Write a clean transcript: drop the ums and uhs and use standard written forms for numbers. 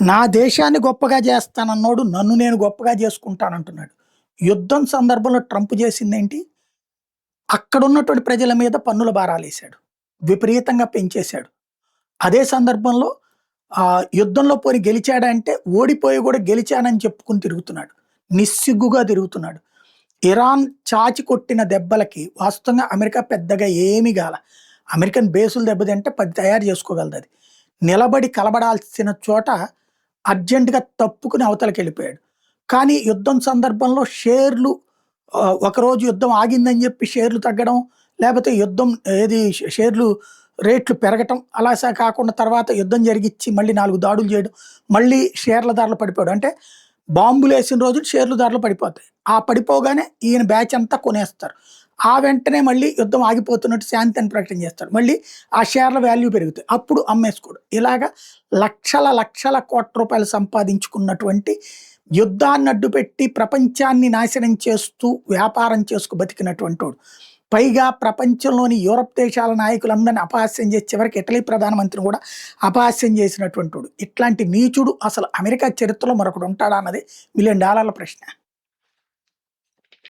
నా దేశాన్ని గొప్పగా చేస్తానన్నోడు నన్ను నేను గొప్పగా చేసుకుంటానంటున్నాడు. యుద్ధం సందర్భంలో ట్రంప్ చేసిందేంటి? అక్కడున్నటువంటి ప్రజల మీద పన్నుల భారాలేశాడు. విపరీతంగా పెంచేశాడు. అదే సందర్భంలో యుద్ధంలో పోయి గెలిచాడంటే ఓడిపోయి కూడా గెలిచానని చెప్పుకొని తిరుగుతున్నాడు. నిస్సిగ్గుగా తిరుగుతున్నాడు. ఇరాన్ చాచి కొట్టిన దెబ్బలకి వాస్తవంగా అమెరికా పెద్దగా ఏమీ గాల. అమెరికన్ బేసులు దెబ్బతింటే 10 తయారు చేసుకోగలదది. నిలబడి కలబడాల్సిన చోట అర్జెంట్‌గా తప్పుకుని అవతలకెళ్ళిపోయాడు. కానీ యుద్ధం సందర్భంలో షేర్లు ఒకరోజు యుద్ధం ఆగిందని జెప్పి షేర్లు తగ్గడం, లేపోతే యుద్ధం షేర్లు రేట్లు పెరగటం అలా కాకుండా తర్వాత యుద్ధం జరిగిచ్చి మళ్ళీ 4 దాడులు చేయడం, మళ్ళీ షేర్ల ధరలు పడిపోవడం. అంటే బాంబులేసిన రోజు షేర్లు ధరలు పడిపోతాయి. ఆ పడిపోగానే ఈయన బ్యాచ్ అంతా కొనేస్తారు. ఆ వెంటనే మళ్ళీ యుద్ధం ఆగిపోతున్నట్టు శాంతి అని ప్రకటన చేస్తాడు. మళ్ళీ ఆ షేర్ల వాల్యూ పెరుగుతాయి. అప్పుడు అమ్మేసుకోడు. ఇలాగా లక్షల లక్షల కోట్ల రూపాయలు సంపాదించుకున్నటువంటి యుద్ధాన్ని అడ్డుపెట్టి ప్రపంచాన్ని నాశనం చేస్తూ వ్యాపారం చేసుకు బతికినటువంటోడు. పైగా ప్రపంచంలోని యూరప్ దేశాల నాయకులందరిని అపహాస్యం చేసి చివరికి ఇటలీ ప్రధానమంత్రిని కూడా అపహాస్యం చేసినటువంటోడు. ఇట్లాంటి నీచుడు అసలు అమెరికా చరిత్రలో మరొకడు ఉంటాడా అన్నది $1 మిలియన్ ప్రశ్న.